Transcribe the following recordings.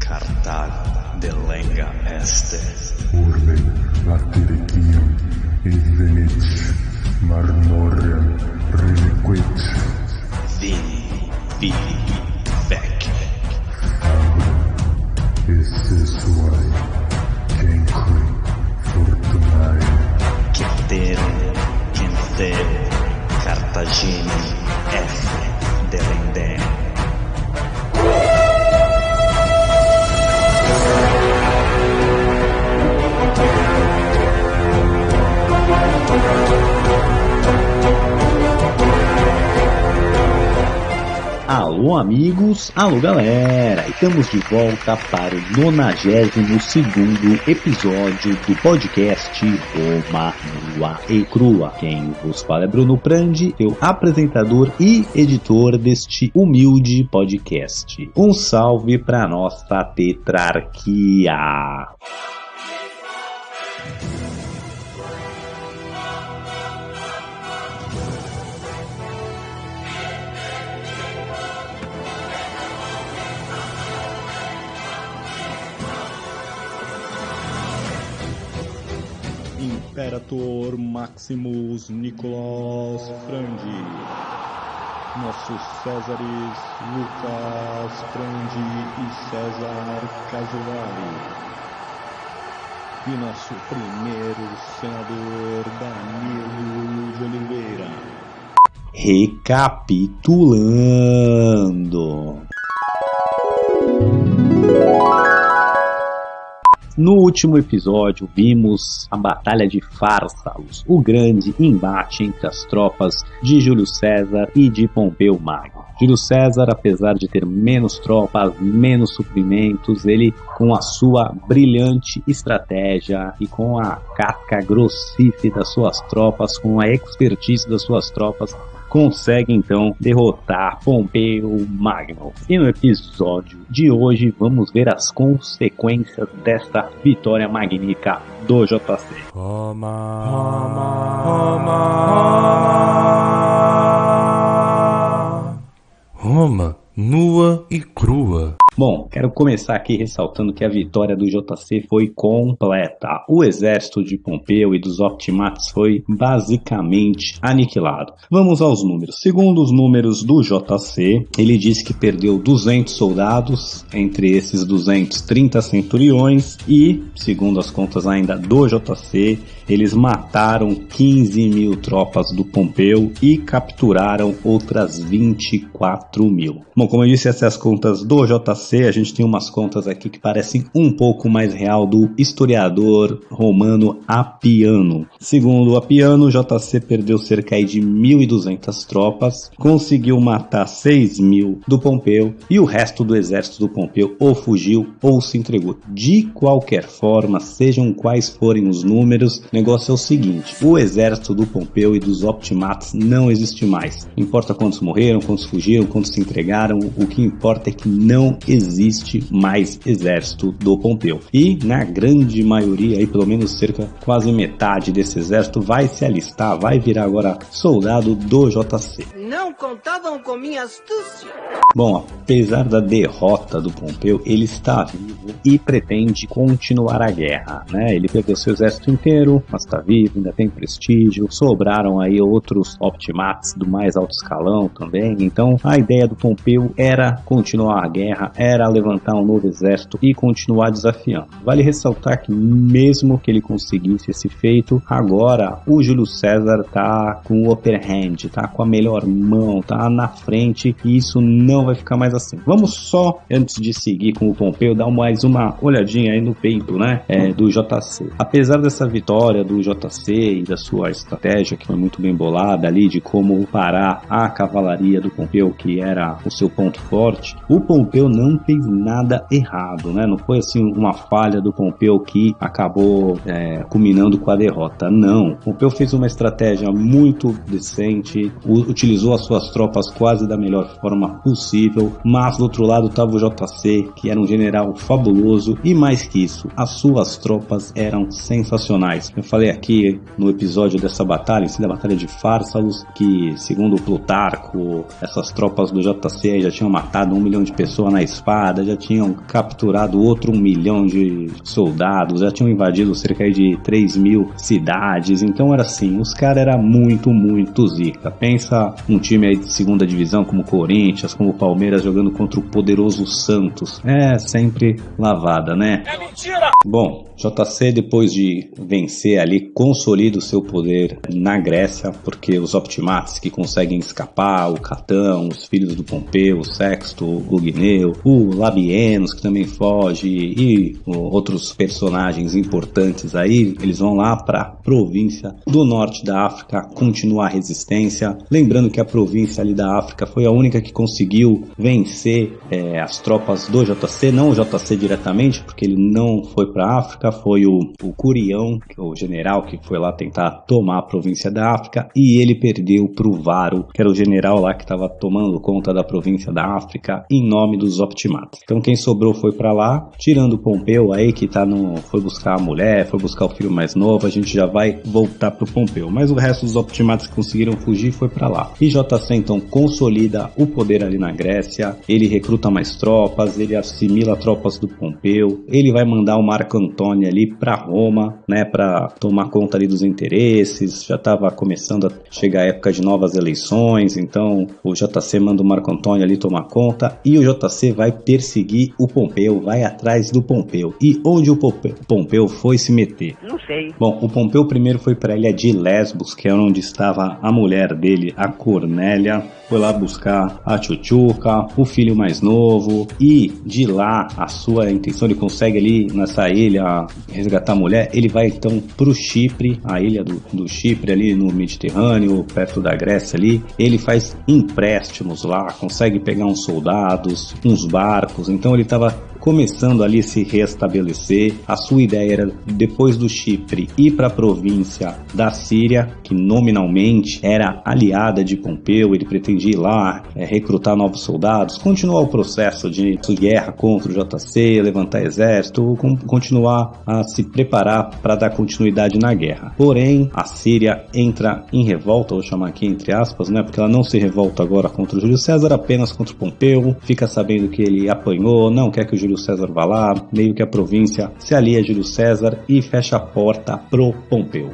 Cartago delenga este. Urbe latiricium invenit marmorem reliquit. Vini vec. Esse suae cenque fortunae. Cetere Cartagine F delendem. Alô amigos, alô galera, estamos de volta para o 92º episódio do podcast Roma Nua e Crua. Quem vos fala é Bruno Prandi, seu apresentador e editor deste humilde podcast. Um salve para nossa tetrarquia! Imperator Maximus Nicolas Frandi, nossos Césares Lucas Frandi e César Casolari, e nosso primeiro senador Danilo de Oliveira. Recapitulando. No último episódio, vimos a Batalha de Pharsalus, o grande embate entre as tropas de Júlio César e de Pompeu Magno. Júlio César, apesar de ter menos tropas, menos suprimentos, ele, com a sua brilhante estratégia e com a casca grossice das suas tropas, com a expertise das suas tropas, consegue então derrotar Pompeu Magno. E no episódio de hoje vamos ver as consequências desta vitória magnífica do JC. Roma nua e crua. Bom, quero começar aqui ressaltando que a vitória do JC foi completa. O exército de Pompeu e dos Optimates foi basicamente aniquilado. Vamos aos números. Segundo os números do JC, ele disse que perdeu 200 soldados, entre esses 230 centuriões, e, segundo as contas ainda do JC, eles mataram 15 mil tropas do Pompeu e capturaram outras 24 mil. Bom, como eu disse, essas são as contas do JC. A gente tem umas contas aqui que parecem um pouco mais real do historiador romano Apiano. Segundo Apiano, o JC perdeu cerca de 1.200 tropas, conseguiu matar 6 mil do Pompeu e o resto do exército do Pompeu ou fugiu ou se entregou. De qualquer forma, sejam quais forem os números, o negócio é o seguinte: o exército do Pompeu e dos Optimates não existe mais. Não importa quantos morreram, quantos fugiram, quantos se entregaram, o que importa é que não existe mais exército do Pompeu. E na grande maioria, aí pelo menos quase metade desse exército vai se alistar, vai virar agora soldado do JC. Não contavam com minha astúcia. Bom, apesar da derrota do Pompeu, ele está vivo e pretende continuar a guerra, né? Ele perdeu seu exército inteiro, mas está vivo, ainda tem prestígio, sobraram aí outros Optimates do mais alto escalão também. Então a ideia do Pompeu era continuar a guerra, era levantar um novo exército e continuar desafiando. Vale ressaltar que mesmo que ele conseguisse esse feito, agora o Júlio César tá com o upper hand, tá com a melhor mão, tá na frente, e isso não vai ficar mais assim. Vamos só, antes de seguir com o Pompeu, dar mais uma olhadinha aí no peito, né, do JC. Apesar dessa vitória do JC e da sua estratégia, que foi muito bem bolada ali, de como parar a cavalaria do Pompeu, que era o seu ponto forte, o Pompeu não fez nada errado, né? Não foi assim uma falha do Pompeu que acabou culminando com a derrota. Não. O Pompeu fez uma estratégia muito decente, utilizou organizou as suas tropas quase da melhor forma possível, mas do outro lado estava o JC, que era um general fabuloso, e mais que isso, as suas tropas eram sensacionais. Eu falei aqui no episódio dessa batalha, em si da Batalha de Pharsalus, que segundo Plutarco, essas tropas do JC já tinham matado 1 milhão de pessoas na espada, já tinham capturado outro 1 milhão de soldados, já tinham invadido cerca de 3 mil cidades. Então era assim, os caras eram muito zica. Pensa um time aí de segunda divisão como o Corinthians, como o Palmeiras jogando contra o poderoso Santos. É sempre lavada, né? É mentira! Bom, JC, depois de vencer ali, consolida o seu poder na Grécia, porque os Optimates que conseguem escapar, o Catão, os filhos do Pompeu, o Sexto, o Glugneu, o Labienus, que também foge, e outros personagens importantes aí, eles vão lá para a província do norte da África continuar a resistência. Lembrando que a província ali da África foi a única que conseguiu vencer as tropas do JC, não o JC diretamente, porque ele não foi para a África, foi o Curião, que é o general que foi lá tentar tomar a província da África, e ele perdeu para o Varo, que era o general lá que estava tomando conta da província da África em nome dos Optimates. Então quem sobrou foi para lá, tirando o Pompeu aí que foi buscar a mulher, foi buscar o filho mais novo, a gente já vai voltar pro Pompeu, mas o resto dos Optimates que conseguiram fugir foi para lá. E JC então consolida o poder ali na Grécia, ele recruta mais tropas, ele assimila tropas do Pompeu, ele vai mandar o Marco Antônio ali para Roma, né, para tomar conta ali dos interesses. Já estava começando a chegar a época de novas eleições, então o JC manda o Marco Antônio ali tomar conta, e o JC vai perseguir o Pompeu, vai atrás do Pompeu. E onde o Pompeu foi se meter? Não sei. Bom, o Pompeu primeiro foi para a ilha de Lesbos, que é onde estava a mulher dele, a Cornélia. Foi lá buscar a Tchutchuca, o filho mais novo, e de lá a sua intenção, ele consegue ali nessa ilha resgatar a mulher. Ele vai então pro Chipre, a ilha do Chipre ali no Mediterrâneo, perto da Grécia ali. Ele faz empréstimos lá, consegue pegar uns soldados, uns barcos. Então ele estava começando ali a se restabelecer. A sua ideia era, depois do Chipre, ir para a província da Síria, que nominalmente era aliada de Pompeu. Ele pretendia ir lá, recrutar novos soldados, continuar o processo de guerra contra o JC, levantar exército, continuar a se preparar para dar continuidade na guerra. Porém, a Síria entra em revolta, vou chamar aqui entre aspas, né, porque ela não se revolta agora contra o Júlio César, apenas contra o Pompeu. Fica sabendo que ele apanhou, não quer que o Júlio César vá lá, meio que a província se alia a Júlio César e fecha a porta pro Pompeu.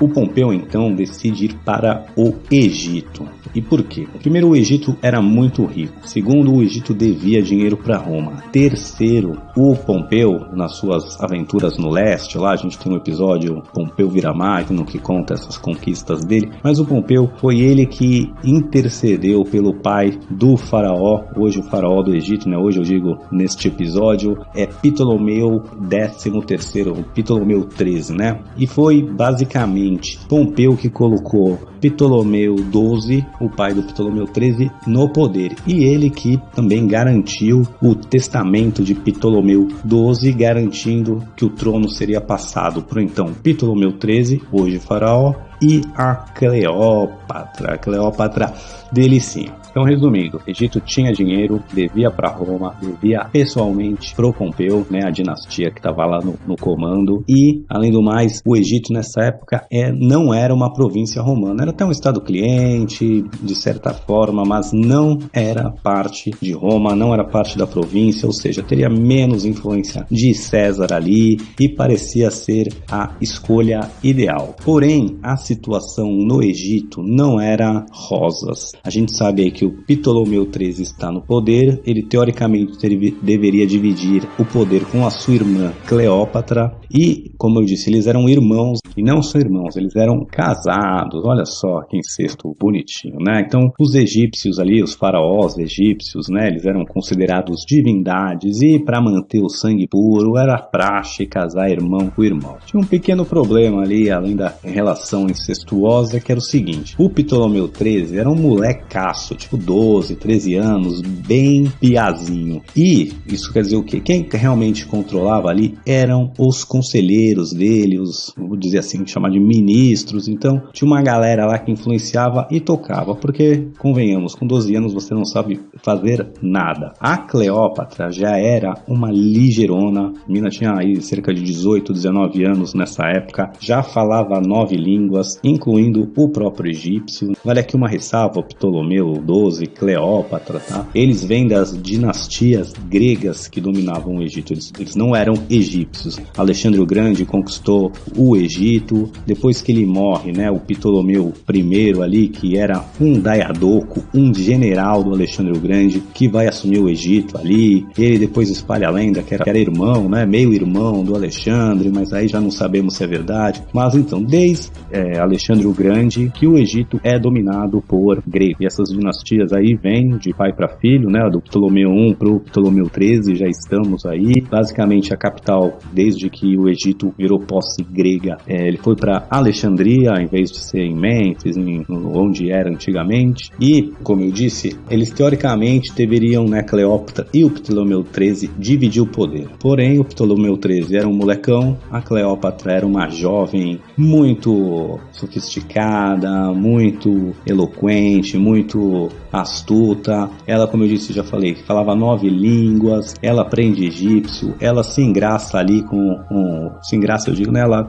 O Pompeu então decide ir para o Egito. E por quê? Primeiro, o Egito era muito rico. Segundo, o Egito devia dinheiro para Roma. Terceiro, o Pompeu, nas suas aventuras no leste, lá a gente tem um episódio Pompeu vira Magno que conta essas conquistas dele, mas o Pompeu foi ele que intercedeu pelo pai do faraó, hoje o faraó do Egito, né? Hoje eu digo neste episódio, é Ptolomeu XIII, Ptolomeu XIII, né? E foi basicamente Pompeu que colocou Ptolomeu XII, o pai do Ptolomeu XIII, no poder. E ele que também garantiu o testamento de Ptolomeu XII, garantindo que o trono seria passado por então Ptolomeu XIII, hoje faraó, e a Cleópatra delicinha. Então, resumindo, o Egito tinha dinheiro, devia para Roma, devia pessoalmente pro Pompeu, né, a dinastia que estava lá no comando. E, além do mais, o Egito nessa época não era uma província romana, era até um estado cliente, de certa forma, mas não era parte de Roma, não era parte da província, ou seja, teria menos influência de César ali e parecia ser a escolha ideal. Porém, a situação no Egito não era rosas. A gente sabe aí que o Ptolomeu XIII está no poder, ele teoricamente deveria dividir o poder com a sua irmã Cleópatra e, como eu disse, eles eram irmãos, e não só irmãos, eles eram casados. Olha só que incesto bonitinho, né? Então, os egípcios ali, os faraós egípcios, né, eles eram considerados divindades e para manter o sangue puro era praxe casar irmão com irmão. Tinha um pequeno problema ali, além da relação incestuosa, que era o seguinte: o Ptolomeu XIII era um molecaço, tipo tipo 12, 13 anos, bem piazinho. E isso quer dizer o quê? Quem realmente controlava ali eram os conselheiros dele, os, vou dizer assim, chamar de ministros. Então tinha uma galera lá que influenciava e tocava, porque, convenhamos, com 12 anos você não sabe fazer nada. A Cleópatra já era uma ligeirona, a mina tinha aí cerca de 18, 19 anos nessa época, já falava 9 línguas, incluindo o próprio egípcio. Vale aqui uma ressalva, Ptolomeu XII, Cleópatra, tá? Eles vêm das dinastias gregas que dominavam o Egito, eles não eram egípcios. Alexandre o Grande conquistou o Egito, depois que ele morre, né, o Ptolomeu I ali, que era um Diadoco, um general do Alexandre o Grande, que vai assumir o Egito ali. Ele depois espalha a lenda que era irmão, né, meio irmão do Alexandre, mas aí já não sabemos se é verdade. Mas então, desde Alexandre o Grande, que o Egito é dominado por gregos. E essas dinastias aí vêm de pai para filho, né, do Ptolomeu I para o Ptolomeu XIII, já estamos aí. Basicamente a capital, desde que o Egito virou posse grega, ele foi para Alexandria, em vez de ser em Mênfis, onde era antigamente. E, como eu disse, eles teoricamente deveriam, né, Cleópatra e o Ptolomeu XIII, dividir o poder. Porém, o Ptolomeu XIII era um molecão, a Cleópatra era uma jovem muito sofisticada, muito eloquente, muito astuta. Ela, como eu disse, já falei, falava 9 línguas, ela aprende egípcio, ela se engraça ali se engraça, eu digo, né? Ela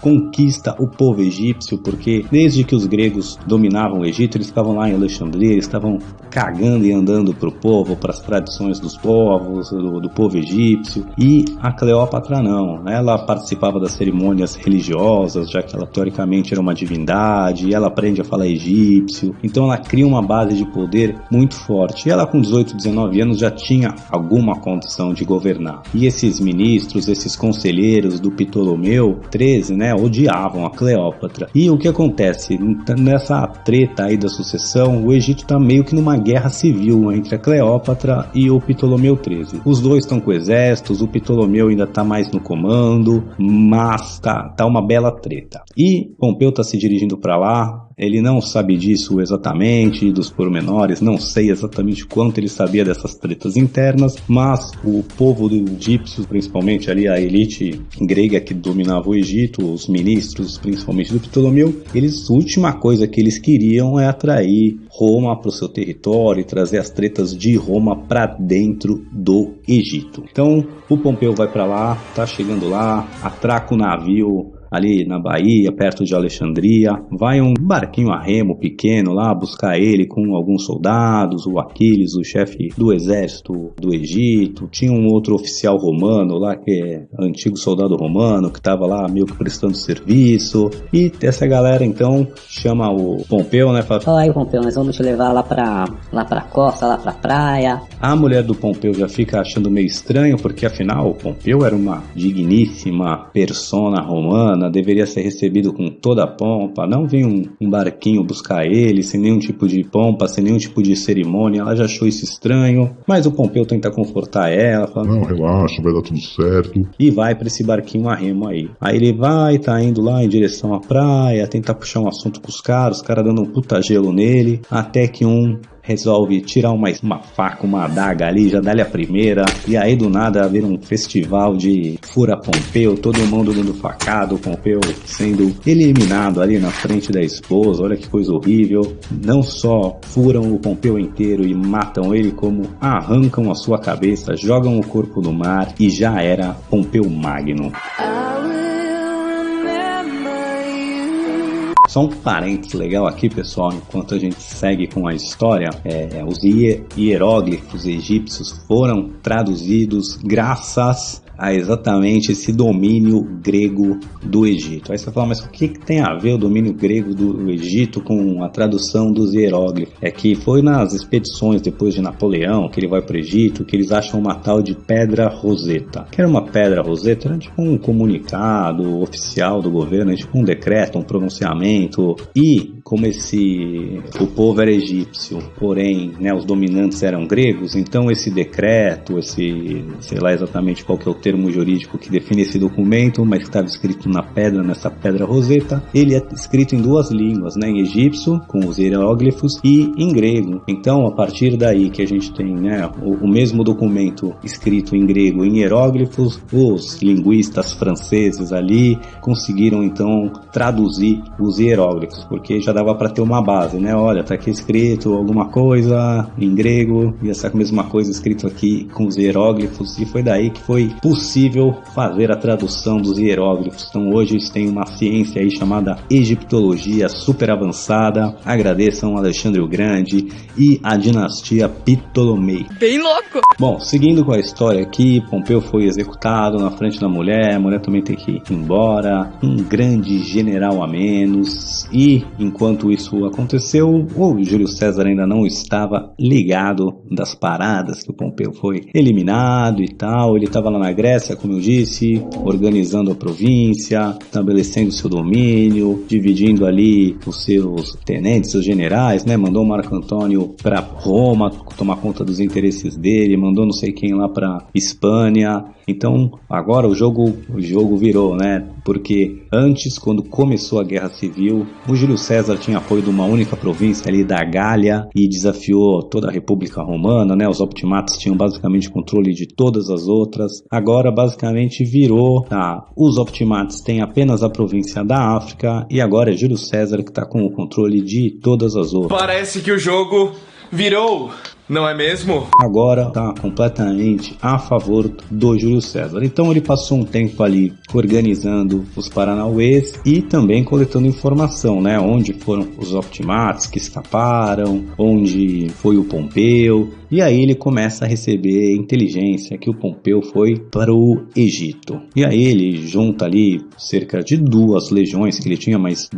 conquista o povo egípcio, porque desde que os gregos dominavam o Egito, eles estavam lá em Alexandria, eles estavam cagando e andando pro povo, para as tradições dos povos, do povo egípcio. E a Cleópatra não, ela participava das cerimônias religiosas, já que ela teoricamente era uma divindade, e ela aprende a falar egípcio, então ela cria uma base de poder muito forte. E ela com 18, 19 anos já tinha alguma condição de governar. E esses ministros, esses conselheiros do Ptolomeu XIII, né, odiavam a Cleópatra. E o que acontece? Nessa treta aí da sucessão, o Egito está meio que numa guerra civil entre a Cleópatra e o Ptolomeu XIII. Os dois estão com exércitos, o Ptolomeu ainda está mais no comando, mas tá uma bela treta. E Pompeu está se dirigindo para lá. Ele não sabe disso exatamente, dos pormenores, não sei exatamente quanto ele sabia dessas tretas internas, mas o povo do egípcio, principalmente ali a elite grega que dominava o Egito, os ministros, principalmente do Ptolomeu, a última coisa que eles queriam é atrair Roma para o seu território e trazer as tretas de Roma para dentro do Egito. Então o Pompeu vai para lá, tá chegando lá, atraca o navio ali na Bahia, perto de Alexandria, vai um barquinho a remo pequeno lá buscar ele com alguns soldados, o Aquiles, o chefe do exército do Egito, tinha um outro oficial romano lá, que é antigo soldado romano, que estava lá meio que prestando serviço, e essa galera então chama o Pompeu, né, fala aí, Pompeu, nós vamos te levar lá pra costa, lá pra praia. A mulher do Pompeu já fica achando meio estranho, porque afinal o Pompeu era uma digníssima persona romana, deveria ser recebido com toda a pompa, não vem um barquinho buscar ele sem nenhum tipo de pompa, sem nenhum tipo de cerimônia. Ela já achou isso estranho, mas o Pompeu tenta confortar ela, fala, não, relaxa, vai dar tudo certo, e vai pra esse barquinho a remo aí. Aí ele tá indo lá em direção à praia, tenta puxar um assunto com os caras dando um puta gelo nele, até que um resolve tirar uma faca, uma adaga ali, já dá-lhe a primeira, e aí do nada vira um festival de fura Pompeu, todo mundo dando facada, o Pompeu sendo eliminado ali na frente da esposa. Olha que coisa horrível. Não só furam o Pompeu inteiro e matam ele, como arrancam a sua cabeça, jogam o corpo no mar e já era Pompeu Magno. Só um parênteses legal aqui, pessoal, enquanto a gente segue com a história, os hieróglifos egípcios foram traduzidos graças a exatamente esse domínio grego do Egito. Aí você fala, mas o que tem a ver o domínio grego do Egito com a tradução dos hieróglifos? É que foi nas expedições depois de Napoleão, que ele vai para o Egito, que eles acham uma tal de Pedra Roseta. Que era uma Pedra Roseta? Era tipo um comunicado oficial do governo, tipo um decreto, um pronunciamento. E o povo era egípcio, porém, né, os dominantes eram gregos, então esse decreto, sei lá exatamente qual que é o termo jurídico que define esse documento, mas que estava escrito na pedra, nessa pedra roseta, ele é escrito em duas línguas, né, em egípcio, com os hieróglifos, e em grego. Então, a partir daí que a gente tem, né, o mesmo documento escrito em grego, em hieróglifos, os linguistas franceses ali conseguiram então traduzir os hieróglifos, porque já dava para ter uma base, né? Olha, tá aqui escrito alguma coisa em grego e essa mesma coisa escrito aqui com os hieróglifos, e foi daí que foi possível fazer a tradução dos hieróglifos. Então hoje eles têm uma ciência aí chamada egiptologia super avançada. Agradeçam Alexandre o Grande e a dinastia Ptolomei. Bem louco! Bom, seguindo com a história aqui, Pompeu foi executado na frente da mulher, a mulher também tem que ir embora, um grande general a menos, e enquanto isso aconteceu, o Júlio César ainda não estava ligado das paradas que o Pompeu foi eliminado e tal. Ele estava lá na Grécia, como eu disse, organizando a província, estabelecendo seu domínio, dividindo ali os seus tenentes, seus generais, né? Mandou o Marco Antônio para Roma tomar conta dos interesses dele, mandou não sei quem lá para Espanha. Então agora o jogo virou, né? Porque antes, quando começou a Guerra Civil, o Júlio César tinha apoio de uma única província ali da Gália e desafiou toda a República Romana, né? Os optimatos tinham basicamente controle de todas as outras. Agora basicamente virou, tá? Os optimatos têm apenas a província da África e agora é Júlio César que está com o controle de todas as outras. Parece que o jogo virou, não é mesmo? Agora está completamente a favor do Júlio César. Então ele passou um tempo ali organizando os paranauês e também coletando informação, né? Onde foram os optimatos que escaparam, onde foi o Pompeu. E aí ele começa a receber inteligência que o Pompeu foi para o Egito. E aí ele junta ali cerca de 2 legiões que ele tinha, mas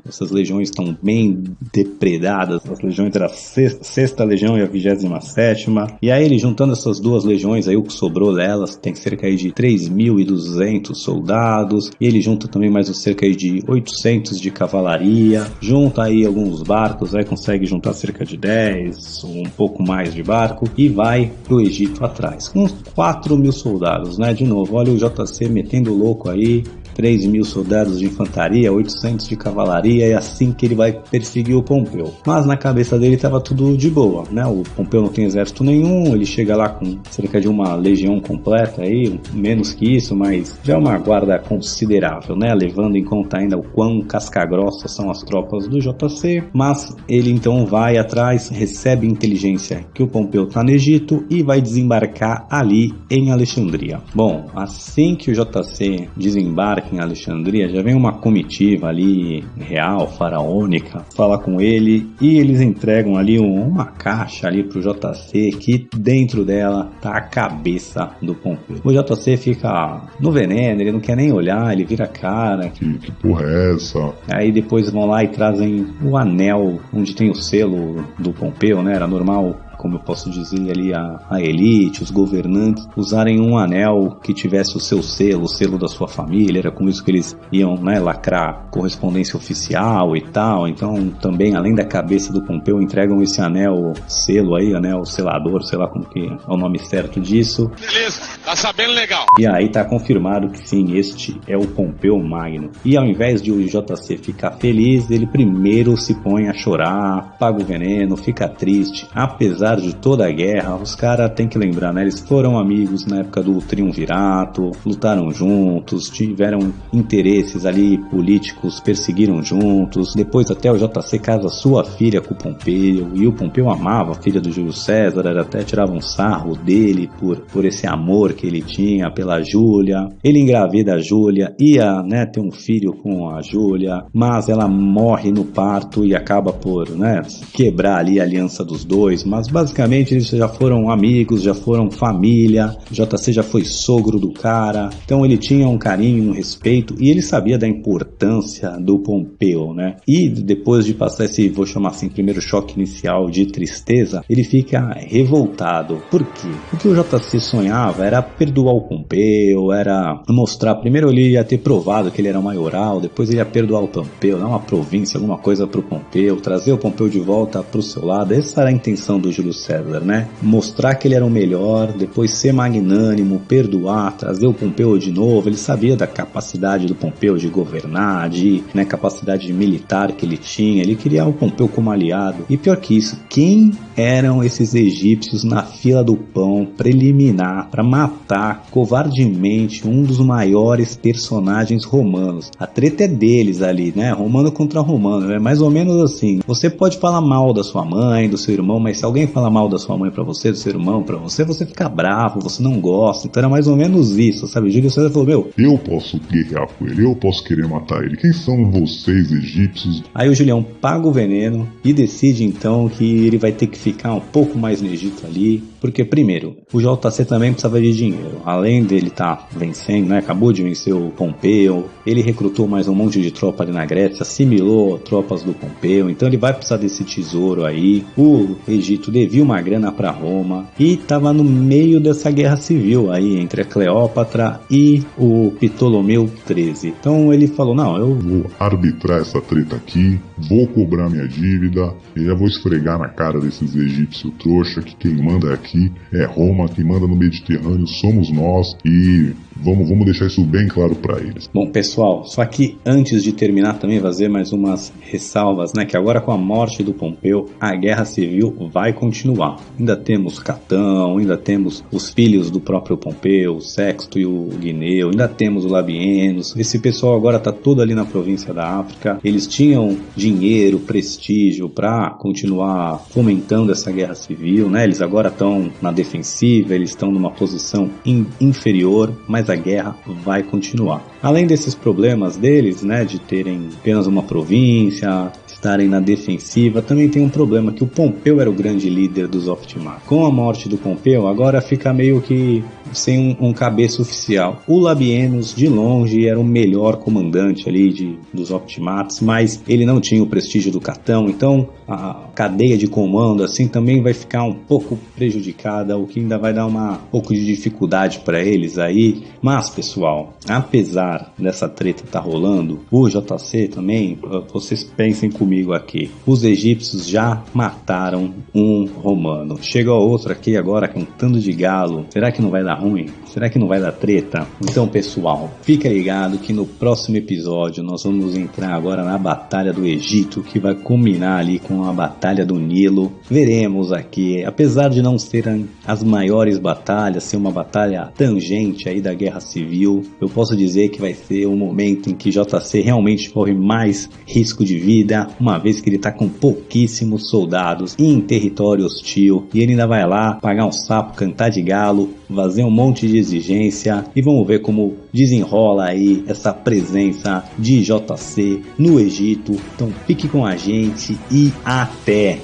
essas legiões estão bem depredadas. As legiões eram a 6ª legião e a 27ª. E aí ele juntando essas 2 legiões, aí o que sobrou delas tem cerca de 3.200 soldados. E ele junta também mais cerca de 800 de cavalaria. Junta aí alguns barcos, aí consegue juntar cerca de 10, um pouco mais de barco, e vai pro Egito atrás, com uns 4.000 soldados, né? De novo, olha o JC metendo louco aí, 3.000 soldados de infantaria, 800 de cavalaria, e assim que ele vai perseguir o Pompeu. Mas na cabeça dele estava tudo de boa, né? O Pompeu não tem exército nenhum, ele chega lá com cerca de uma legião completa aí, menos que isso, mas já é uma guarda considerável, né? Levando em conta ainda o quão casca-grossa são as tropas do JC. Mas ele então vai atrás, recebe inteligência que o Pompeu está no Egito e vai desembarcar ali em Alexandria. Bom, assim que o JC desembarca em Alexandria, já vem uma comitiva ali real, faraônica, fala com ele e eles entregam ali uma caixa ali pro JC, que dentro dela tá a cabeça do Pompeu. O JC fica no veneno, ele não quer nem olhar, ele vira a cara. Que porra é essa? Aí depois vão lá e trazem o anel onde tem o selo do Pompeu, né? Era normal, como eu posso dizer ali, a elite, os governantes usarem um anel que tivesse o seu selo, o selo da sua família. Era com isso que eles iam, né, lacrar correspondência oficial e tal. Então também, além da cabeça do Pompeu, entregam esse anel, selo aí, anel selador, sei lá como que é o nome certo disso. Beleza, tá sabendo legal. E aí tá confirmado que sim, este é o Pompeu Magno. E ao invés de o JC ficar feliz, ele primeiro se põe a chorar, paga o veneno, fica triste. Apesar de toda a guerra, os caras tem que lembrar, né? Eles foram amigos na época do Triunvirato, lutaram juntos, tiveram interesses ali políticos, perseguiram juntos. Depois até o JC casa sua filha com o Pompeu, e o Pompeu amava a filha do Júlio César, até tirava um sarro dele por esse amor que ele tinha pela Júlia. Ele engravida a Júlia, ia, né, ter um filho com a Júlia, mas ela morre no parto e acaba por, né, quebrar ali a aliança dos dois. Mas Basicamente eles já foram amigos, já foram família, JC já foi sogro do cara, então ele tinha um carinho, um respeito, e ele sabia da importância do Pompeu, né? E depois de passar esse, vou chamar assim, primeiro choque inicial de tristeza, ele fica revoltado. Por quê? O que o JC sonhava era perdoar o Pompeu, era mostrar, primeiro ele ia ter provado que ele era maioral, depois ele ia perdoar o Pompeu, dar uma província, alguma coisa pro Pompeu, trazer o Pompeu de volta pro seu lado. Essa era a intenção do Júlio César, né? Mostrar que ele era o melhor, depois ser magnânimo, perdoar, trazer o Pompeu de novo. Ele sabia da capacidade do Pompeu de governar, de, né, capacidade militar que ele tinha. Ele queria o Pompeu como aliado. E pior que isso, quem eram esses egípcios na fila do pão preliminar para matar covardemente um dos maiores personagens romanos? A treta é deles ali, né? Romano contra romano, é mais ou menos assim. Você pode falar mal da sua mãe, do seu irmão, mas se alguém falar mal da sua mãe pra você, do seu irmão pra você, você fica bravo, você não gosta. Então era mais ou menos isso, sabe? Júlio César falou, meu, eu posso guerrear com ele, eu posso querer matar ele. Quem são vocês, egípcios? Aí o Julião paga o veneno e decide então que ele vai ter que ficar um pouco mais no Egito ali, porque primeiro, o JC também precisava de dinheiro. Além dele estar vencendo, né? Acabou de vencer o Pompeu, ele recrutou mais um monte de tropa ali na Grécia, assimilou tropas do Pompeu, então ele vai precisar desse tesouro aí. O Egito devia uma grana para Roma e estava no meio dessa guerra civil aí entre a Cleópatra e o Ptolomeu XIII. Então ele falou, não, eu vou arbitrar essa treta aqui, vou cobrar minha dívida e já vou esfregar na cara desses egípcios trouxa que quem manda aqui é Roma, quem manda no Mediterrâneo somos nós e vamos deixar isso bem claro para eles. Bom, pessoal, só que antes de terminar também fazer mais umas ressalvas, né, que agora com a morte do Pompeu, a guerra civil vai continuar. Ainda temos Catão, ainda temos os filhos do próprio Pompeu, o Sexto e o Gneu, ainda temos o Labienus. Esse pessoal agora tá todo ali na província da África. Eles tinham dinheiro, prestígio para continuar fomentando essa guerra civil, né? Eles agora estão na defensiva, eles estão numa posição inferior, mas a guerra vai continuar. Além desses problemas deles, né, de terem apenas uma província, estarem na defensiva, também tem um problema que o Pompeu era o grande líder dos Optimatos. Com a morte do Pompeu, agora fica meio que sem um cabeça oficial. O Labienus, de longe, era o melhor comandante ali dos Optimatos, mas ele não tinha o prestígio do Catão, então a cadeia de comando assim também vai ficar um pouco prejudicada, o que ainda vai dar um pouco de dificuldade para eles aí. Mas, pessoal, apesar dessa treta estar rolando, o JC também, vocês pensem comigo aqui, os egípcios já mataram um romano. Chega outro aqui agora cantando de galo. Será que não vai dar ruim? Será que não vai dar treta? Então, pessoal, fica ligado que no próximo episódio nós vamos entrar agora na Batalha do Egito, que vai culminar ali com a Batalha do Nilo. Veremos aqui, apesar de não serem as maiores batalhas, ser uma batalha tangente aí da Guerra Civil, eu posso dizer que vai ser o momento em que JC realmente corre mais risco de vida, uma vez que ele está com pouquíssimos soldados em território hostil, e ele ainda vai lá pagar um sapo, cantar de galo, fazer um monte de exigência, e vamos ver como desenrola aí essa presença de JC no Egito. Então fique com a gente e até!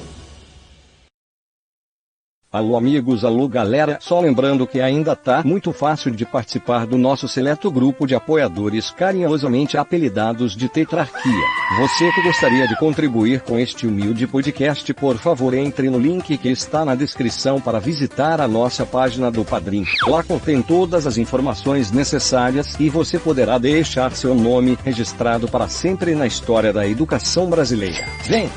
Alô amigos, alô galera, só lembrando que ainda tá muito fácil de participar do nosso seleto grupo de apoiadores carinhosamente apelidados de Tetrarquia. Você que gostaria de contribuir com este humilde podcast, por favor entre no link que está na descrição para visitar a nossa página do Padrim. Lá contém todas as informações necessárias e você poderá deixar seu nome registrado para sempre na história da educação brasileira. Vem!